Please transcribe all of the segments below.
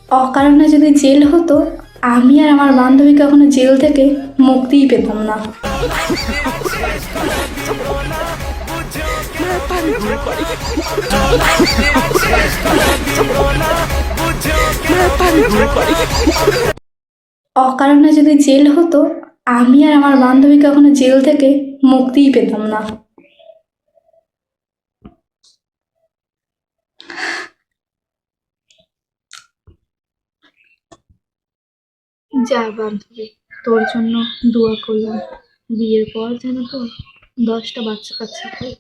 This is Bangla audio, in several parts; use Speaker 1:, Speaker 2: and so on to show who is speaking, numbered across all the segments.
Speaker 1: অকারণে যদি জেল হতো, আমি আর আমার বান্ধবী কখনো জেল থেকে মুক্তিই পেতাম না। অকারণে যদি জেল হতো, আমি আর আমার বান্ধবী কখনো জেল থেকে মুক্তিই পেতাম না। যা বান্ধবী, তোর জন্য দোয়া করলাম, বিয়ের পর যেন তোর 10টা বাচ্চা কাচ্চা হয়।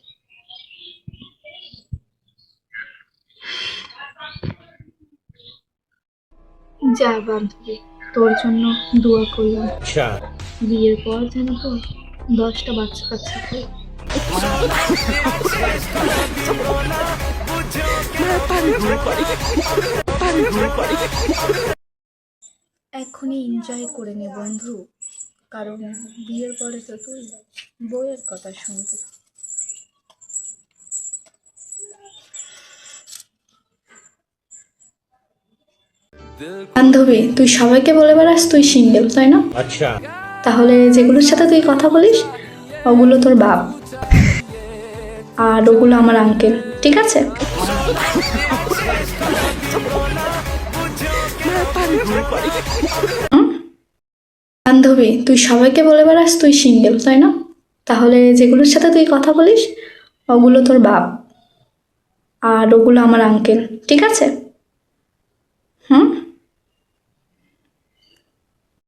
Speaker 1: যা বান্ধবী, তোর জন্য দোয়া করলাম, বিয়ের পর যেন তোর 10টা বাচ্চা কাচ্চা হয়। এখনই এনজয় করে নে বন্ধু, কারণ বিয়ের পরে তো তুই বউয়ের কথা শুনবি। বান্ধবী, তুই সবাইকে বলে বেড়াস তুই সিঙ্গেল, তাই না? আচ্ছা, তাহলে যেগুলোর সাথে তুই কথা বলিস ওগুলো তোর বাপ, আর ওগুলো আমার আঙ্কেল, ঠিক আছে? বান্ধবী, তুই সবাইকে বলে বেড়াস তুই সিঙ্গেল, তাই না? তাহলে যেগুলোর সাথে তুই কথা বলিস ওগুলো তোর বাপ, আর ওগুলো আমার আঙ্কেল, ঠিক আছে? হুম।